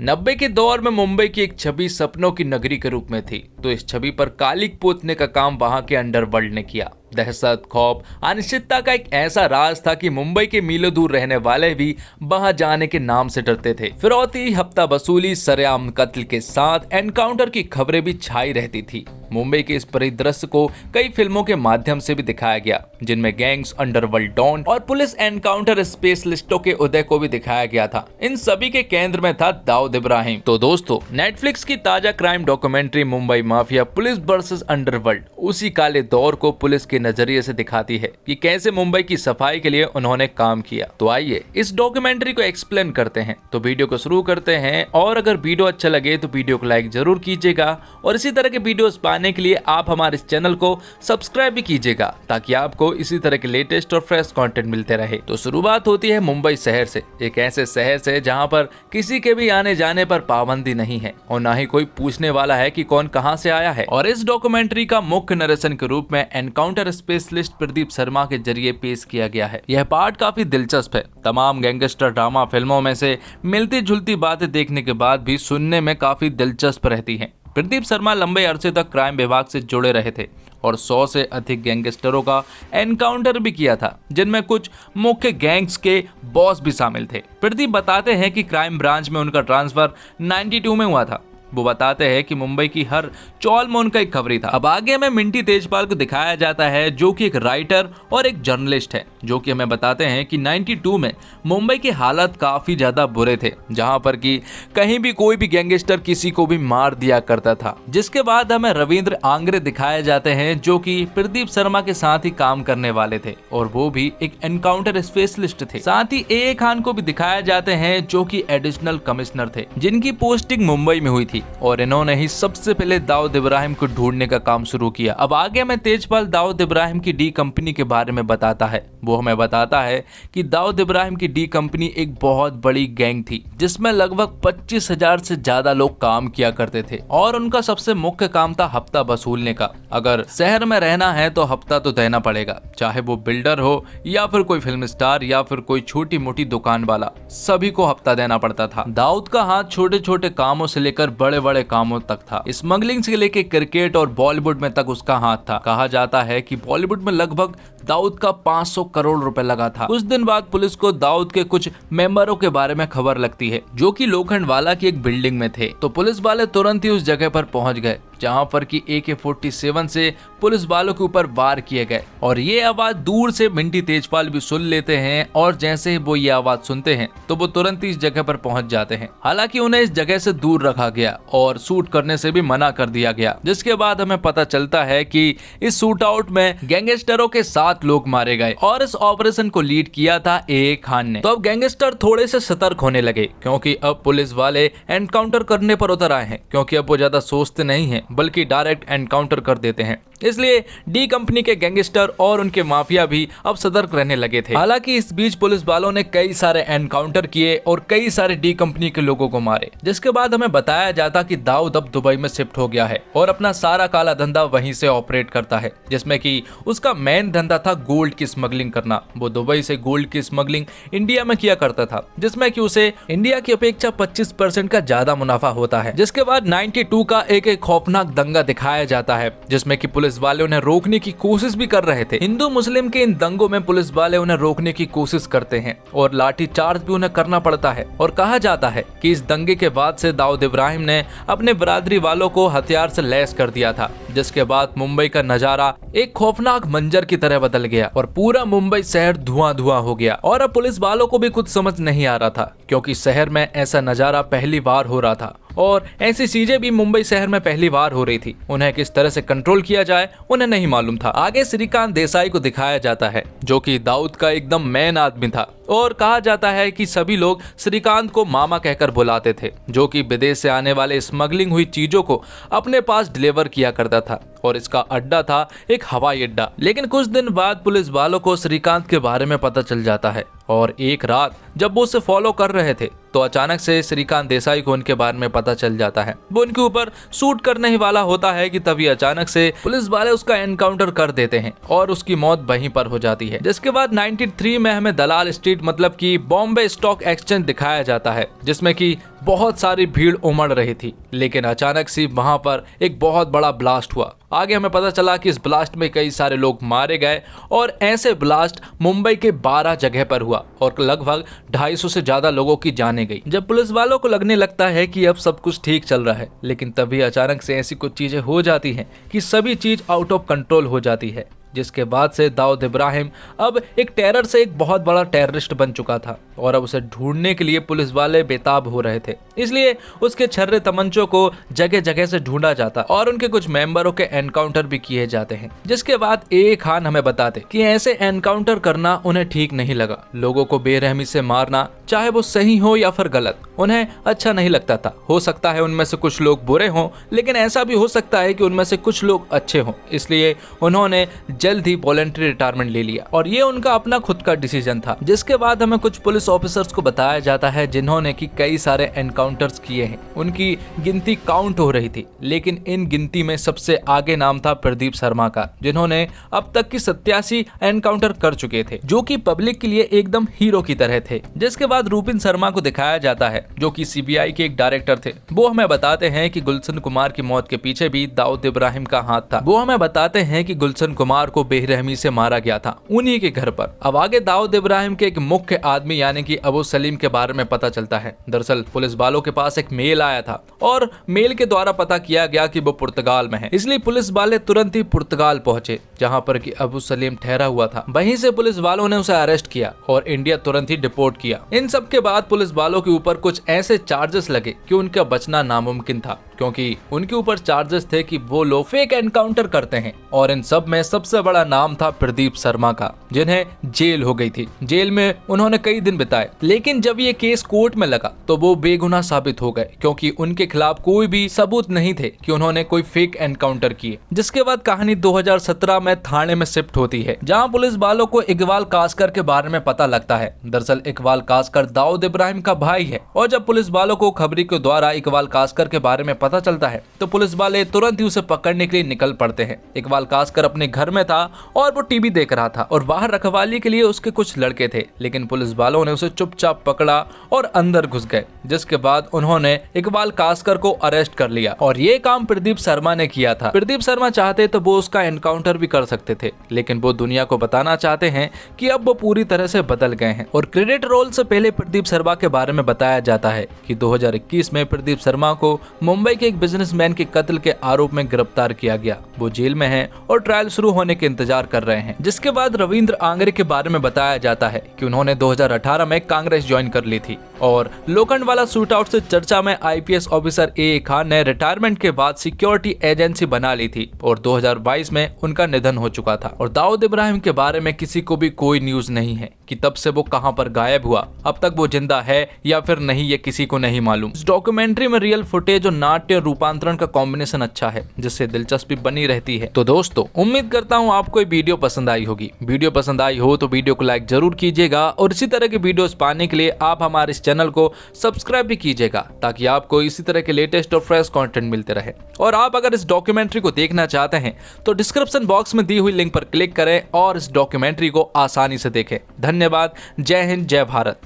90 के दौर में मुंबई की एक छवि सपनों की नगरी के रूप में थी, तो इस छवि पर कालिक पोतने का काम वहां के अंडरवर्ल्ड ने किया। दहशत, खौफ, अनिश्चितता का एक ऐसा राज था कि मुंबई के मीलों दूर रहने वाले भी वहां जाने के नाम से डरते थे। फिरौती, हफ्ता वसूली, सरेआम कत्ल के साथ एनकाउंटर की खबरें भी छाई रहती थी। मुंबई के इस परिदृश्य को कई फिल्मों के माध्यम से भी दिखाया गया, जिनमें गैंग्स, अंडरवर्ल्ड डॉन और पुलिस एनकाउंटर स्पेशलिस्टों के उदय को भी दिखाया गया था। इन सभी के केंद्र में था दाऊद इब्राहिम। तो दोस्तों, नेटफ्लिक्स की ताजा crime documentary Mumbai mafia police versus underworld उसी काले दौर को पुलिस के नजरिए से दिखाती है कि कैसे मुंबई की सफाई के लिए उन्होंने काम किया। तो आइए इस डॉक्यूमेंट्री को एक्सप्लेन करते हैं। तो वीडियो को शुरू करते हैं, और अगर वीडियो अच्छा लगे तो वीडियो को लाइक जरूर कीजिएगा, और इसी तरह के वीडियोस पाने के लिए आप हमारे इस चैनल को सब्सक्राइब भी कीजिएगा, ताकि आपको इसी तरह के लेटेस्ट और फ्रेश कंटेंट मिलते रहे। तो शुरुआत होती है मुंबई शहर से, एक ऐसे शहर से जहां पर किसी के भी आने जाने पर पाबंदी नहीं है और ना ही कोई पूछने वाला है कि कौन कहां से आया है। और इस डॉक्यूमेंट्री का मुख्य नरेशन के रूप में एनकाउंटर स्पेशलिस्ट प्रदीप शर्मा के जरिए पेश किया गया है। यह पार्ट काफी दिलचस्प है। तमाम गैंगस्टर ड्रामा फिल्मों में से मिलती जुलती बातें देखने के बाद भी सुनने में काफी दिलचस्प रहती हैं। प्रदीप शर्मा लंबे अरसे तक क्राइम विभाग से जुड़े रहे थे और 100 से अधिक गैंगस्टरों का एनकाउंटर भी किया था, जिनमें कुछ मुख्य गैंग्स के बॉस भी शामिल थे। प्रदीप बताते हैं कि क्राइम ब्रांच में उनका ट्रांसफर 92 में हुआ था। वो बताते हैं कि मुंबई की हर चौल में उनका एक खबरी था। अब आगे हमें मिंटी तेजपाल को दिखाया जाता है, जो कि एक राइटर और एक जर्नलिस्ट है, जो कि हमें बताते हैं कि 92 में मुंबई के हालात काफी ज्यादा बुरे थे, जहां पर कि कहीं भी कोई भी गैंगस्टर किसी को भी मार दिया करता था। जिसके बाद हमें रविंद्र आंग्रे दिखाए जाते हैं, जो कि प्रदीप शर्मा के साथ ही काम करने वाले थे, और वो भी एक एनकाउंटर स्पेशलिस्ट थे। साथ ही ए खान को भी दिखाया जाते हैं, जो कि एडिशनल कमिश्नर थे, जिनकी पोस्टिंग मुंबई में हुई थी, और इन्होंने ही सबसे पहले दाऊद इब्राहिम को ढूंढने का काम शुरू किया। अब आगे हमें तेजपाल दाऊद इब्राहिम की डी कंपनी के बारे में बताता है। वो हमें बताता है कि दाऊद इब्राहिम की डी कंपनी एक बहुत बड़ी गैंग थी, जिसमें लगभग 25,000 से ज्यादा लोग काम किया करते थे, और उनका सबसे मुख्य काम था हफ्ता वसूलने का। अगर शहर में रहना है तो हफ्ता तो देना पड़ेगा, चाहे वो बिल्डर हो या फिर कोई फिल्म स्टार या फिर कोई छोटी मोटी दुकान वाला, सभी को हफ्ता देना पड़ता था। दाऊद का हाथ छोटे छोटे कामों से लेकर बड़े बड़े कामों तक था। स्मगलिंग से लेकर क्रिकेट और बॉलीवुड में तक उसका हाथ था। कहा जाता है कि बॉलीवुड में लगभग दाऊद का 500 करोड़ रुपए लगा था। कुछ दिन बाद पुलिस को दाऊद के कुछ मेंबरों के बारे में खबर लगती है, जो कि लोखंडवाला की एक बिल्डिंग में थे। तो पुलिस वाले तुरंत ही उस जगह पर पहुंच गए, जहां पर कि AK-47 से पुलिस वालों के ऊपर वार किए गए। और ये आवाज दूर से मिंटी तेजपाल भी सुन लेते हैं, और जैसे ही वो ये आवाज सुनते हैं तो वो तुरंत ही इस जगह पर पहुंच जाते हैं। हालांकि उन्हें इस जगह से दूर रखा गया और शूट करने से भी मना कर दिया गया, जिसके बाद हमें पता चलता है कि इस शूट आउट में गैंगस्टरों के 7 लोग मारे गए, और इस ऑपरेशन को लीड किया था ए खान ने। तो अब गैंगस्टर थोड़े से सतर्क होने लगे, क्योंकि अब पुलिस वाले एनकाउंटर करने पर उतर आए हैं, क्योंकि अब वो ज्यादा सोचते नहीं है बल्कि डायरेक्ट एनकाउंटर कर देते हैं। इसलिए डी कंपनी के गैंगस्टर और उनके माफिया भी अब सतर्क रहने लगे थे। हालांकि इस बीच पुलिस वालों ने कई सारे एनकाउंटर किए और कई सारे डी कंपनी के लोगों को मारे। जिसके बाद हमें बताया जाता कि दाऊद अब दुबई में शिफ्ट हो गया है और अपना सारा काला धंधा वहीं से ऑपरेट करता है, जिसमें कि उसका मेन धंधा था गोल्ड की स्मगलिंग करना। वो दुबई से गोल्ड की स्मगलिंग इंडिया में किया करता था, जिसमें कि उसे इंडिया की अपेक्षा 25% का ज्यादा मुनाफा होता है। जिसके बाद 92 का एक खौफनाक दंगा दिखाया जाता है, जिसमें कि पुलिस वाले उन्हें रोकने की कोशिश भी कर रहे थे। हिंदू मुस्लिम के इन दंगों में पुलिस वाले उन्हें रोकने की कोशिश करते हैं और लाठी चार्ज भी उन्हें करना पड़ता है। और कहा जाता है कि इस दंगे के बाद से दाऊद इब्राहिम ने अपने बरादरी वालों को हथियार से लैस कर दिया था, जिसके बाद मुंबई का नजारा एक खौफनाक मंजर की तरह बदल गया और पूरा मुंबई शहर धुआं धुआं हो गया। और अब पुलिस वालों को भी कुछ समझ नहीं आ रहा था, क्योंकि शहर में ऐसा नजारा पहली बार हो रहा था और ऐसी चीजें भी मुंबई शहर में पहली बार हो रही थी। उन्हें किस तरह से कंट्रोल किया जाए उन्हें नहीं मालूम था। आगे श्रीकांत देसाई को दिखाया जाता है, जो कि दाऊद का एकदम मेन आदमी था, और कहा जाता है कि सभी लोग श्रीकांत को मामा कहकर बुलाते थे, जो कि विदेश से आने वाले स्मगलिंग हुई चीजों को अपने पास डिलीवर किया करता था, और इसका अड्डा था एक हवाई अड्डा। लेकिन कुछ दिन बाद पुलिस वालों को श्रीकांत के बारे में पता चल जाता है, और एक रात जब वो उसे फॉलो कर रहे थे तो अचानक से श्रीकांत देसाई को उनके बारे में पता चल जाता है। वो उनके ऊपर शूट करने ही वाला होता है कि तभी अचानक से पुलिस वाले उसका एनकाउंटर कर देते हैं और उसकी मौत वहीं पर हो जाती है। जिसके बाद 93 में हमें दलाल स्ट्रीट मतलब कि बॉम्बे स्टॉक एक्सचेंज दिखाया जाता है, जिसमें कि बहुत सारी भीड़ उमड़ रही थी, लेकिन अचानक से वहां पर एक बहुत बड़ा ब्लास्ट हुआ। आगे हमें पता चला कि इस ब्लास्ट में कई सारे लोग मारे गए और ऐसे ब्लास्ट मुंबई के 12 जगह पर हुआ और लगभग 250 से ज्यादा लोगों की जानें गई। जब पुलिस वालों को लगने लगता है कि अब सब कुछ ठीक चल रहा है, लेकिन तभी अचानक से ऐसी कुछ चीजें हो जाती हैं कि सभी चीज आउट ऑफ कंट्रोल हो जाती है, जिसके बाद से दाऊद इब्राहिम अब एक टेरर से एक बहुत बड़ा टेररिस्ट बन चुका था और अब उसे ढूंढने के लिए पुलिस वाले बेताब हो रहे थे। इसलिए उसके छर्रे तमंचों को जगह जगह से ढूंढा जाता और उनके कुछ मेंबरों के एनकाउंटर भी किए जाते हैं। जिसके बाद ए खान हमें बताते कि ऐसे एनकाउंटर करना उन्हें ठीक नहीं लगा। लोगों को बेरहमी से मारना, चाहे वो सही हो या फिर गलत, उन्हें अच्छा नहीं लगता था। हो सकता है उनमें से कुछ लोग बुरे हों, लेकिन ऐसा भी हो सकता है कि उनमें से कुछ लोग अच्छे हों। इसलिए उन्होंने जल्द ही वॉलंटरी रिटायरमेंट ले लिया और ये उनका अपना खुद का डिसीजन था। जिसके बाद हमें कुछ पुलिस ऑफिसर्स को बताया जाता है जिन्होंने की कई सारे एनकाउंटर्स किए हैं। उनकी गिनती काउंट हो रही थी, लेकिन इन गिनती में सबसे आगे नाम था प्रदीप शर्मा का, जिन्होंने अब तक की 87 एनकाउंटर कर चुके थे, जो कि पब्लिक के लिए एकदम हीरो की तरह थे। जिसके बाद रूपिन शर्मा को दिखाया जाता है, जो कि सीबीआई के एक डायरेक्टर थे। वो हमें बताते हैं कि गुलशन कुमार की मौत के पीछे भी दाऊद इब्राहिम का हाथ था। वो हमें बताते हैं कि गुलशन कुमार को बेरहमी से मारा गया था उन्हीं के घर पर। अब आगे दाऊद इब्राहिम के एक मुख्य आदमी यानी कि अबू सलीम के बारे में पता चलता है। दरअसल पुलिस वालों के पास एक मेल आया था और मेल के द्वारा पता किया गया कि वो पुर्तगाल में है। इसलिए पुलिस वाले तुरंत ही पुर्तगाल पहुंचे, जहां पर कि अबू सलीम ठहरा हुआ था। वहीं से पुलिस वालों ने उसे अरेस्ट किया और इंडिया तुरंत ही डिपोर्ट किया। इन सब के बाद पुलिस वालों के ऊपर कुछ ऐसे चार्जेस लगे कि उनका बचना नामुमकिन था, क्योंकि उनके ऊपर चार्जेस थे कि वो लोग फेक एनकाउंटर करते हैं। और इन सब में सबसे बड़ा नाम था प्रदीप शर्मा का, जिन्हें जेल हो गई थी। जेल में उन्होंने कई दिन बिताए, लेकिन जब ये केस कोर्ट में लगा तो वो बेगुनाह साबित हो गए, क्योंकि उनके खिलाफ कोई भी सबूत नहीं थे कि उन्होंने कोई फेक एनकाउंटर किए। जिसके बाद कहानी 2017 में थाने में शिफ्ट होती है, जहां पुलिस वालों को इकबाल कासकर के बारे में पता लगता है। दरअसल इकबाल कासकर दाऊद इब्राहिम का भाई है और जब पुलिस वालों को खबरी के द्वारा इकबाल कासकर के बारे में पता चलता है तो पुलिस वाले तुरंत ही उसे पकड़ने के लिए निकल पड़ते हैं। इकबाल कासकर अपने घर में था और वो टीवी देख रहा था और बाहर रखवाली के लिए उसके कुछ लड़के थे, लेकिन पुलिस वालों ने उसे चुपचाप पकड़ा और अंदर घुस गए। जिसके बाद उन्होंने इकबाल कासकर को अरेस्ट कर लिया और ये काम प्रदीप शर्मा ने किया था। प्रदीप शर्मा चाहते तो वो उसका एनकाउंटर भी कर सकते थे, लेकिन वो दुनिया को बताना चाहते हैं कि अब वो पूरी तरह से बदल गए हैं। और क्रेडिट रोल से पहले प्रदीप शर्मा के बारे में बताया जाता है कि 2021 में प्रदीप शर्मा को मुंबई के एक बिजनेसमैन के कत्ल के आरोप में गिरफ्तार किया गया। वो जेल में हैं और ट्रायल शुरू होने के इंतजार कर रहे हैं। जिसके बाद रविंद्र आंगरे के बारे में बताया जाता है कि उन्होंने 2018 में कांग्रेस ज्वाइन कर ली थी और लोखंडवाला शूट आउट से चर्चा में आईपीएस ऑफिसर ए खान ने रिटायरमेंट के बाद सिक्योरिटी एजेंसी बना ली थी और 2022 में उनका निधन हो चुका था। और दाऊद इब्राहिम के बारे में किसी को भी कोई न्यूज नहीं है कि तब से वो कहां पर गायब हुआ। अब तक वो जिंदा है या फिर नहीं, ये किसी को नहीं मालूम। इस डॉक्यूमेंट्री में रियल फुटेज और नाट्य और रूपांतरण का कॉम्बिनेशन अच्छा है, जिससे दिलचस्पी बनी रहती है। तो दोस्तों, उम्मीद करता हूँ आपको ये वीडियो पसंद आई होगी। वीडियो पसंद आई हो तो वीडियो को लाइक जरूर कीजिएगा और इसी तरह के वीडियोस पाने के लिए आप हमारे इस चैनल को सब्सक्राइब भी कीजिएगा, ताकि आपको इसी तरह के लेटेस्ट और फ्रेश कंटेंट मिलते रहे। और आप अगर इस डॉक्यूमेंट्री को देखना चाहते हैं तो डिस्क्रिप्शन बॉक्स में दी हुई लिंक पर क्लिक करें और इस डॉक्यूमेंट्री को आसानी से देखें। धन्यवाद। जय हिंद, जय भारत।